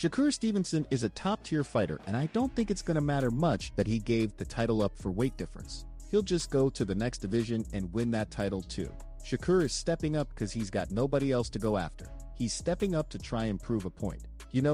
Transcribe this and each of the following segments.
Shakur Stevenson is a top-tier fighter, and I don't think it's gonna matter much that he gave the title up for weight difference. He'll just go to the next division and win that title too. Shakur is stepping up because he's got nobody else to go after. He's stepping up to try and prove a point.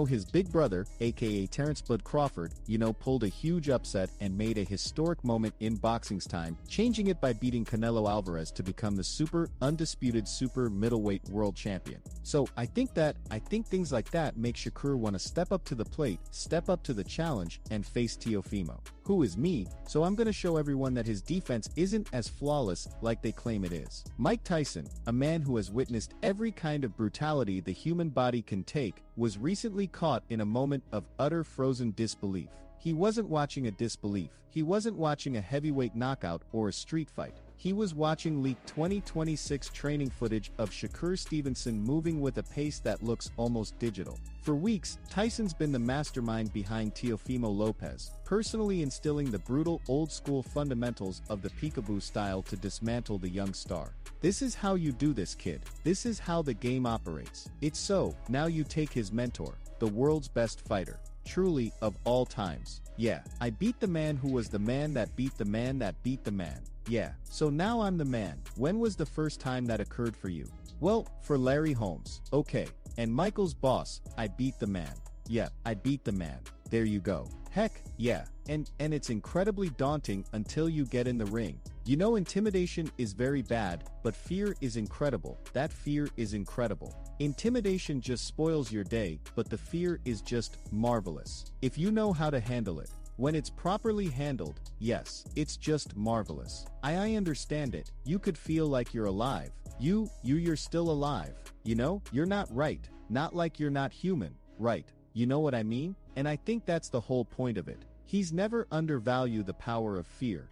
His big brother, aka Terrence Bud Crawford, pulled a huge upset and made a historic moment in boxing's time, changing it by beating Canelo Alvarez to become the undisputed super middleweight world champion. So I think things like that make Shakur want to step up to the plate, step up to the challenge, and face Teofimo, who is me, so I'm gonna show everyone that his defense isn't as flawless like they claim it is. Mike Tyson, a man who has witnessed every kind of brutality the human body can take, was recently caught in a moment of utter frozen disbelief. He wasn't watching a disbelief. He wasn't watching a heavyweight knockout or a street fight. He was watching leaked 2026 training footage of Shakur Stevenson moving with a pace that looks almost digital. For weeks, Tyson's been the mastermind behind Teofimo Lopez, personally instilling the brutal old-school fundamentals of the peekaboo style to dismantle the young star. This is how you do this, kid. This is how the game operates. It's so, now you take his mentor, the world's best fighter. Truly, of all times. Yeah, I beat the man who was the man that beat the man that beat the man. Yeah, so now I'm the man. When was the first time that occurred for you? Well, for Larry Holmes. Okay. And Michael's boss, I beat the man. Yeah, I beat the man. There you go. Heck, yeah. And it's incredibly daunting until you get in the ring. Intimidation is very bad, but fear is incredible. That fear is incredible. Intimidation just spoils your day, but the fear is just marvelous. If you know how to handle it. When it's properly handled, yes, it's just marvelous. I understand it. You could feel like you're alive. You're still alive. You're not right. Not like you're not human, right? You know what I mean? And I think that's the whole point of it. He's never undervalued the power of fear.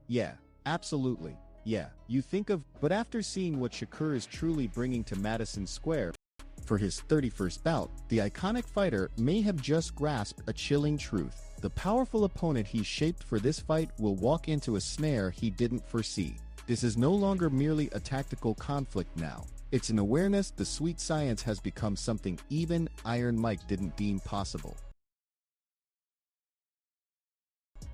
Yeah, absolutely. Yeah, but after seeing what Shakur is truly bringing to Madison Square for his 31st bout, the iconic fighter may have just grasped a chilling truth. The powerful opponent he shaped for this fight will walk into a snare he didn't foresee. This is no longer merely a tactical conflict now. It's an awareness the sweet science has become something even Iron Mike didn't deem possible.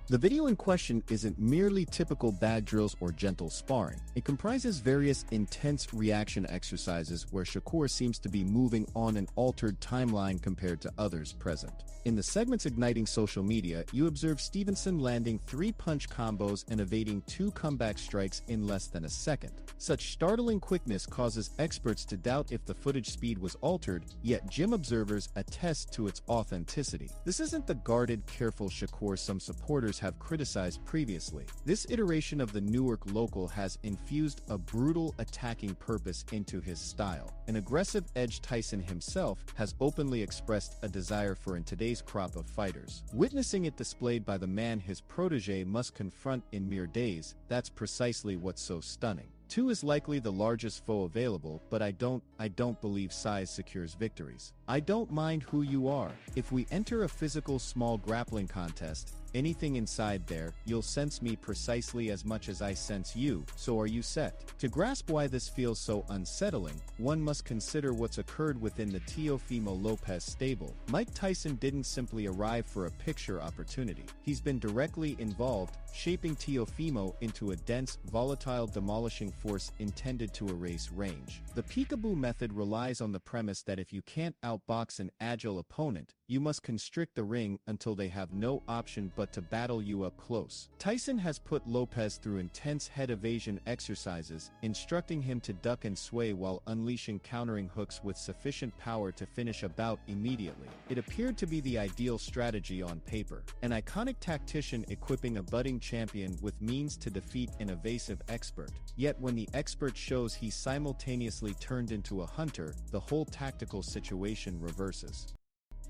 The video in question isn't merely typical bag drills or gentle sparring. It comprises various intense reaction exercises where Shakur seems to be moving on an altered timeline compared to others present. In the segments igniting social media, you observe Stevenson landing 3 punch combos and evading 2 comeback strikes in less than a second. Such startling quickness causes experts to doubt if the footage speed was altered, yet gym observers attest to its authenticity. This isn't the guarded, careful Shakur some supporters have criticized previously. This iteration of the Newark local has infused a brutal attacking purpose into his style. An aggressive edge Tyson himself has openly expressed a desire for in today's crop of fighters. Witnessing it displayed by the man his protege must confront in mere days, that's precisely what's so stunning. 2 is likely the largest foe available, but I don't believe size secures victories. I don't mind who you are. If we enter a physical small grappling contest, anything inside there, you'll sense me precisely as much as I sense you, so are you set? To grasp why this feels so unsettling, one must consider what's occurred within the Teofimo Lopez stable. Mike Tyson didn't simply arrive for a picture opportunity. He's been directly involved, shaping Teofimo into a dense, volatile, demolishing force intended to erase range. The peekaboo method relies on the premise that if you can't outbox an agile opponent, you must constrict the ring until they have no option but to battle you up close. Tyson has put Lopez through intense head evasion exercises, instructing him to duck and sway while unleashing countering hooks with sufficient power to finish a bout immediately. It appeared to be the ideal strategy on paper. An iconic tactician equipping a budding champion with means to defeat an evasive expert. Yet when the expert shows he simultaneously turned into a hunter, the whole tactical situation reverses.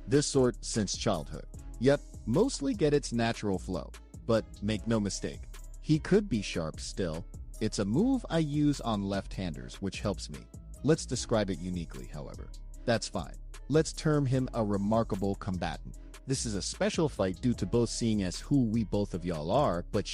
This sort since childhood. Yep, mostly get its natural flow. But make no mistake, he could be sharp still. It's a move I use on left-handers, which helps me. Let's describe it uniquely, however. That's fine. Let's term him a remarkable combatant. This is a special fight due to both seeing as who we both of y'all are, but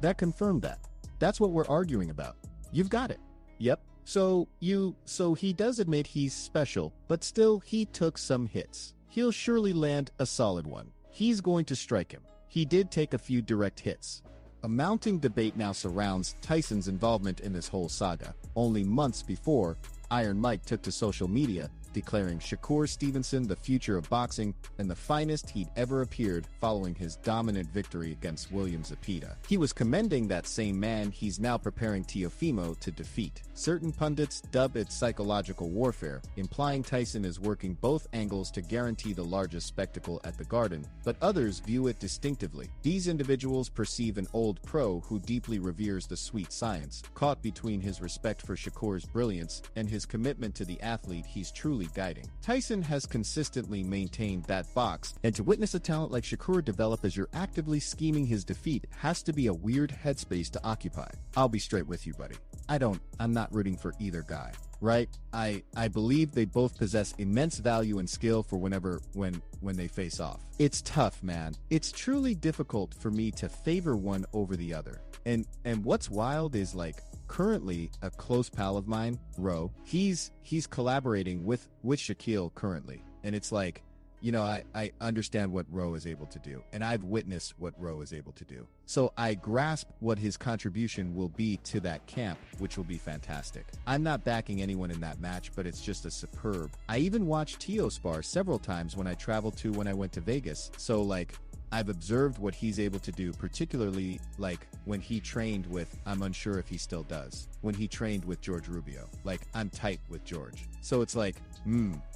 that confirmed that. That's what we're arguing about. You've got it. Yep. So he does admit he's special, but still he took some hits. he'll surely land a solid one. He's going to strike him. He did take a few direct hits. A mounting debate now surrounds Tyson's involvement in this whole saga. Only months before, Iron Mike took to social media, declaring Shakur Stevenson the future of boxing and the finest he'd ever appeared following his dominant victory against William Zepeda. He was commending that same man he's now preparing Teofimo to defeat. Certain pundits dub it psychological warfare, implying Tyson is working both angles to guarantee the largest spectacle at the Garden, but others view it distinctively. These individuals perceive an old pro who deeply reveres the sweet science, caught between his respect for Shakur's brilliance and his commitment to the athlete he's truly guiding. Tyson has consistently maintained that box, and to witness a talent like Shakur develop as you're actively scheming his defeat has to be a weird headspace to occupy. I'll be straight with you, buddy. I'm not rooting for either guy, right? I believe they both possess immense value and skill for when they face off. It's tough, man. It's truly difficult for me to favor one over the other. And what's wild is, like, currently a close pal of mine, Ro, he's collaborating with Shaquille currently. And it's like, you know, I understand what Ro is able to do, and I've witnessed what Ro is able to do. So I grasp what his contribution will be to that camp, which will be fantastic. I'm not backing anyone in that match, but it's just a superb. I even watched Tio spar several times when I went to Vegas. So, like, I've observed what he's able to do, particularly like when he trained with, I'm unsure if he still does, when he trained with George Rubio. Like, I'm tight with George. So it's like,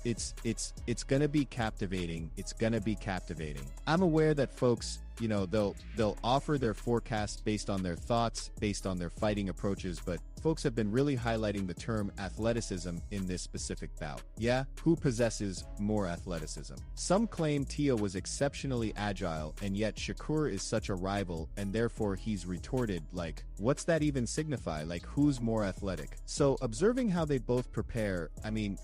it's gonna be captivating. It's gonna be captivating. I'm aware that folks, you know, they'll offer their forecast based on their thoughts, based on their fighting approaches, but folks have been really highlighting the term athleticism in this specific bout. Yeah, who possesses more athleticism? Some claim Tio was exceptionally agile, and yet Shakur is such a rival, and therefore he's retorted, like, what's that even signify? Like, who's more athletic? So observing how they both prepare, I mean,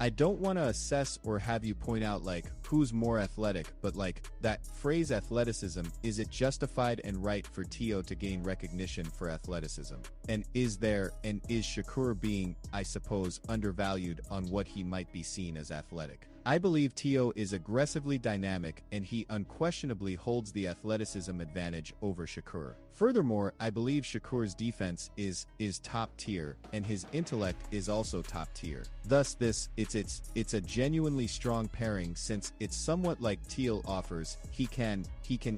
I don't want to assess or have you point out, like, who's more athletic, but, like, that phrase athleticism, is it justified and right for Tio to gain recognition for athleticism? And is Shakur being, I suppose, undervalued on what he might be seen as athletic? I believe Tio is aggressively dynamic, and he unquestionably holds the athleticism advantage over Shakur. Furthermore, I believe Shakur's defense is top tier, and his intellect is also top tier. Thus, it's a genuinely strong pairing, since it's somewhat like Tio offers. He can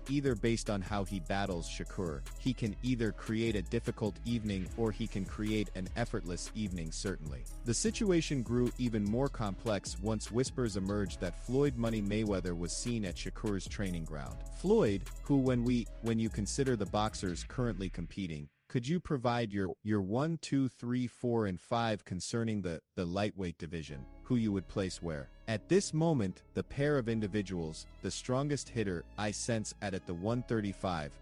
either, based on how he battles Shakur, he can either create a difficult evening or he can create an effortless evening, certainly. The situation grew even more complex once whispers emerged that Floyd Money Mayweather was seen at Shakur's training ground. Floyd, who when you consider the boxers currently competing, could you provide your 1, 2, 3, 4, and 5 concerning the lightweight division, who you would place where? At this moment, the pair of individuals, the strongest hitter I sense at the 135,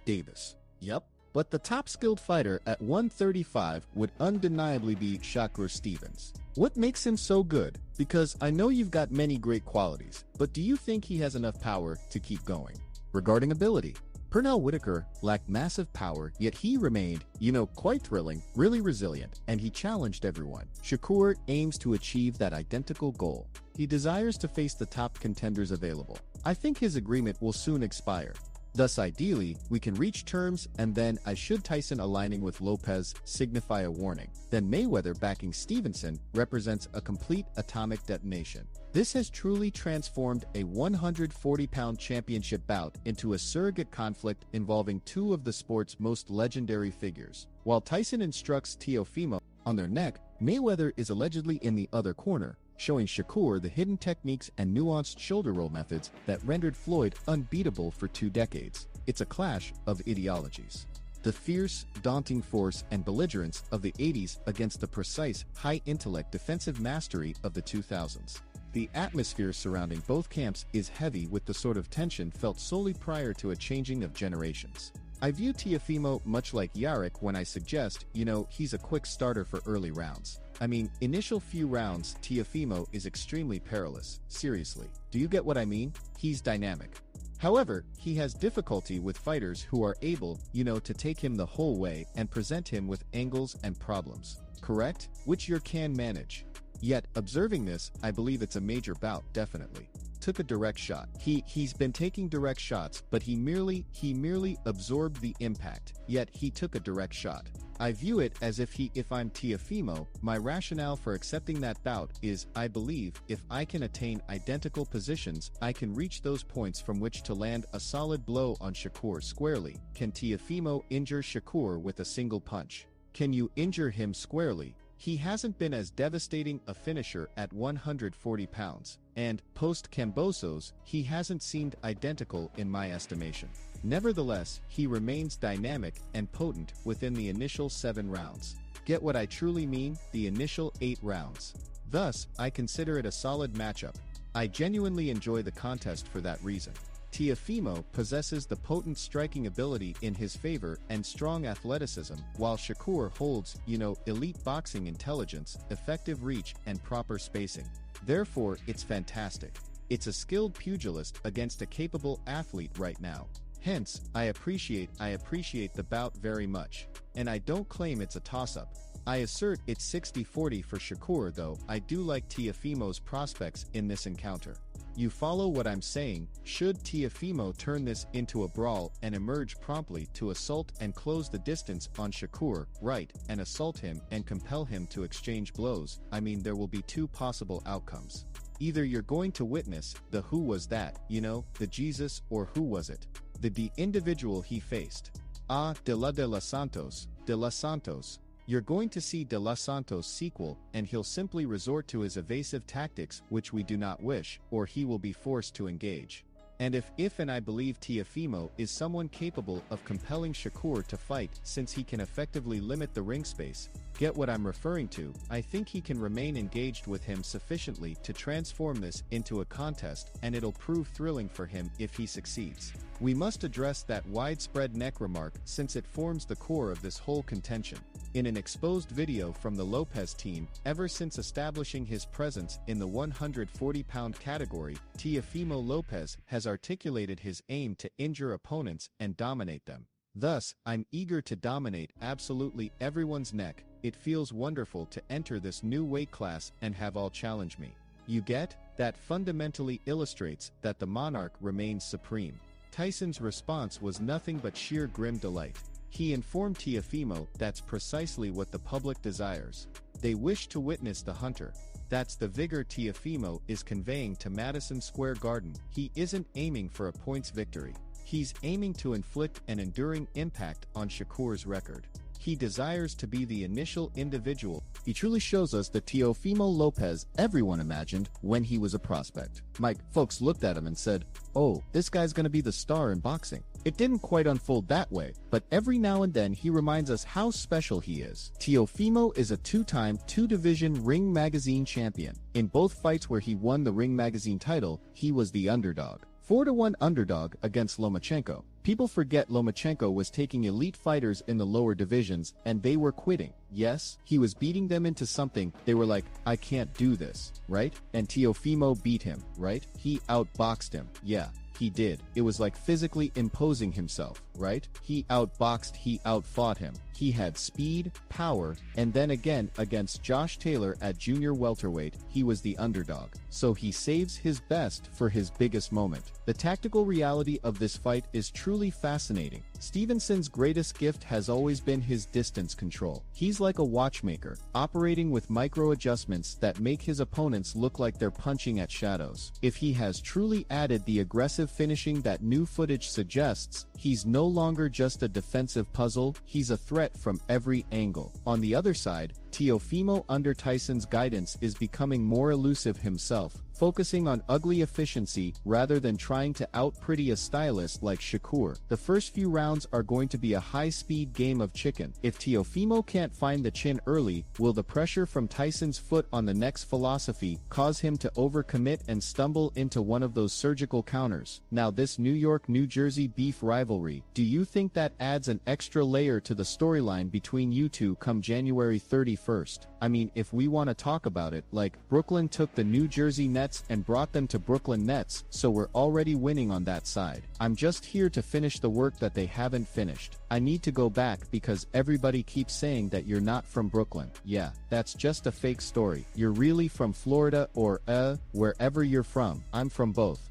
Davis. Yep. But the top skilled fighter at 135 would undeniably be Shakur Stevens. What makes him so good? Because I know you've got many great qualities, but do you think he has enough power to keep going? Regarding ability, Pernell Whitaker lacked massive power, yet he remained, quite thrilling, really resilient, and he challenged everyone. Shakur aims to achieve that identical goal. He desires to face the top contenders available. I think his agreement will soon expire. Thus, ideally, we can reach terms, and then should Tyson aligning with Lopez signify a warning, then Mayweather backing Stevenson represents a complete atomic detonation. This has truly transformed a 140-pound championship bout into a surrogate conflict involving two of the sport's most legendary figures. While Tyson instructs Teofimo on their neck, Mayweather is allegedly in the other corner, showing Shakur the hidden techniques and nuanced shoulder roll methods that rendered Floyd unbeatable for 2 decades. It's a clash of ideologies. The fierce, daunting force and belligerence of the 80s against the precise, high-intellect defensive mastery of the 2000s. The atmosphere surrounding both camps is heavy with the sort of tension felt solely prior to a changing of generations. I view Teofimo much like Yarrick when I suggest, he's a quick starter for early rounds. I mean, initial few rounds, Teofimo is extremely perilous. Seriously. Do you get what I mean? He's dynamic. However, he has difficulty with fighters who are able, to take him the whole way and present him with angles and problems. Correct? Which you can manage. Yet, observing this, I believe it's a major bout, definitely. Took a direct shot. He's been taking direct shots, but he merely absorbed the impact, yet he took a direct shot. I view it as if I'm Teofimo, my rationale for accepting that bout is, I believe, if I can attain identical positions, I can reach those points from which to land a solid blow on Shakur squarely. Can Teofimo injure Shakur with a single punch? Can you injure him squarely? He hasn't been as devastating a finisher at 140 pounds, and, post-Kambosos, he hasn't seemed identical in my estimation. Nevertheless, he remains dynamic and potent within the initial 7 rounds. Get what I truly mean? The initial 8 rounds. Thus, I consider it a solid matchup. I genuinely enjoy the contest for that reason. Teofimo possesses the potent striking ability in his favor and strong athleticism, while Shakur holds, elite boxing intelligence, effective reach, and proper spacing. Therefore, it's fantastic. It's a skilled pugilist against a capable athlete right now. Hence, I appreciate the bout very much. And I don't claim it's a toss-up. I assert it's 60-40 for Shakur, though I do like Teofimo's prospects in this encounter. You follow what I'm saying? Should Teofimo turn this into a brawl and emerge promptly to assault and close the distance on Shakur, right, and assault him and compel him to exchange blows, there will be 2 possible outcomes. Either you're going to witness the who was that, the Jesus, or who was it? The individual he faced. De los Santos. You're going to see De Los Santos' sequel, and he'll simply resort to his evasive tactics, which we do not wish, or he will be forced to engage. And if I believe Teofimo is someone capable of compelling Shakur to fight since he can effectively limit the ring space, get what I'm referring to, I think he can remain engaged with him sufficiently to transform this into a contest, and it'll prove thrilling for him if he succeeds. We must address that widespread neck remark since it forms the core of this whole contention. In an exposed video from the Lopez team, ever since establishing his presence in the 140-pound category, Teofimo Lopez has articulated his aim to injure opponents and dominate them. Thus, I'm eager to dominate absolutely everyone's neck. It feels wonderful to enter this new weight class and have all challenge me. You get? That fundamentally illustrates that the monarch remains supreme. Tyson's response was nothing but sheer grim delight. He informed Teofimo that's precisely what the public desires. They wish to witness the hunter. That's the vigor Teofimo is conveying to Madison Square Garden. He isn't aiming for a points victory. He's aiming to inflict an enduring impact on Shakur's record. He desires to be the initial individual. He truly shows us the Teofimo Lopez everyone imagined when he was a prospect. Folks looked at him and said, "Oh, this guy's gonna be the star in boxing." It didn't quite unfold that way, but every now and then he reminds us how special he is. Teofimo is a 2-time, 2-division Ring Magazine champion. In both fights where he won the Ring Magazine title, he was the underdog. 4-1 underdog against Lomachenko. People forget Lomachenko was taking elite fighters in the lower divisions, and they were quitting. Yes, he was beating them into something. They were like, I can't do this, right? And Teofimo beat him, right? He outboxed him. Yeah, he did. It was like physically imposing himself, right? He outboxed, he outfought him. He had speed, power, and then again against Josh Taylor at junior welterweight, he was the underdog. So he saves his best for his biggest moment. The tactical reality of this fight is truly fascinating. Stevenson's greatest gift has always been his distance control. He's like a watchmaker, operating with micro adjustments that make his opponents look like they're punching at shadows. If he has truly added the aggressive finishing that new footage suggests, he's no longer just a defensive puzzle, he's a threat from every angle. On the other side, Teofimo under Tyson's guidance is becoming more elusive himself, focusing on ugly efficiency rather than trying to out-pretty a stylist like Shakur. The first few rounds are going to be a high-speed game of chicken. If Teofimo can't find the chin early, will the pressure from Tyson's foot on the next philosophy cause him to overcommit and stumble into one of those surgical counters? Now this New York-New Jersey beef rivalry, do you think that adds an extra layer to the storyline between you two come January 31st? I mean, if we want to talk about it, like, Brooklyn took the New Jersey Nets Nets and brought them to Brooklyn Nets, so we're already winning on that side. I'm just here to finish the work that they haven't finished. I need to go back because everybody keeps saying that you're not from Brooklyn. Yeah, that's just a fake story. You're really from Florida or, wherever you're from. I'm from both.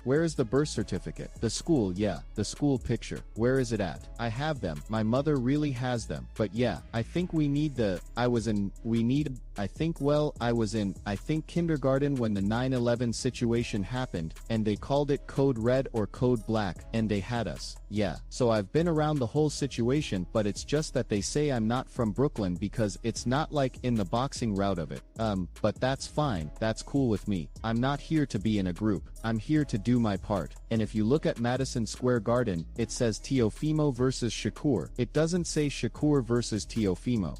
Where is the birth certificate? The school, yeah, the school picture. Where is it at? I have them. My mother really has them. But yeah, I think we need the, I think kindergarten when the 9/11 situation happened, and they called it Code Red or Code Black, and they had us. Yeah, so I've been around the whole situation, but it's just that they say I'm not from Brooklyn because it's not like in the boxing route of it. But that's fine, that's cool with me. I'm not here to be in a group. I'm here to do my part. And if you look at Madison Square Garden, it says Teofimo versus Shakur. It doesn't say Shakur versus Teofimo.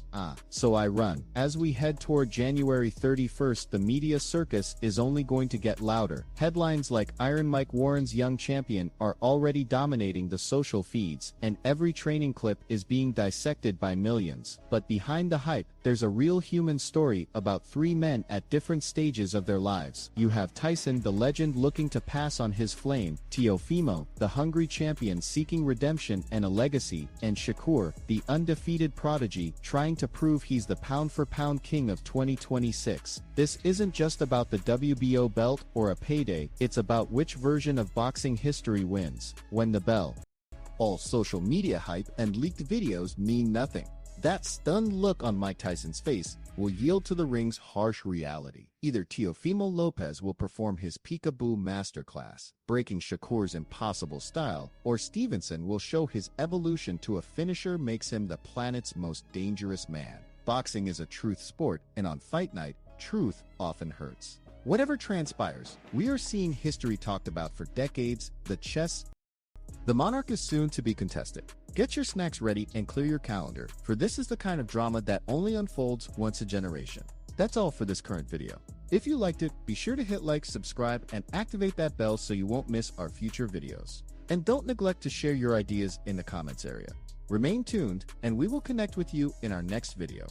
So I run. As we head toward January 31st, the media circus is only going to get louder. Headlines like Iron Mike Warren's young champion are already dominating the social feeds, and every training clip is being dissected by millions. But behind the hype, there's a real human story about three men at different stages of their lives. You have Tyson, the legend looking to pass on his flame, Teofimo, the hungry champion seeking redemption and a legacy, and Shakur, the undefeated prodigy trying to prove he's the pound-for-pound king of 2026. This isn't just about the WBO belt or a payday, it's about which version of boxing history wins when the bell. All social media hype and leaked videos mean nothing. That stunned look on Mike Tyson's face will yield to the ring's harsh reality. Either Teofimo Lopez will perform his peekaboo masterclass, breaking Shakur's impossible style, or Stevenson will show his evolution to a finisher makes him the planet's most dangerous man. Boxing is a truth sport, and on fight night, truth often hurts. Whatever transpires, we are seeing history talked about for decades. The Monarch is soon to be contested. Get your snacks ready and clear your calendar, for this is the kind of drama that only unfolds once a generation. That's all for this current video. If you liked it, be sure to hit like, subscribe, and activate that bell so you won't miss our future videos. And don't neglect to share your ideas in the comments area. Remain tuned, and we will connect with you in our next video.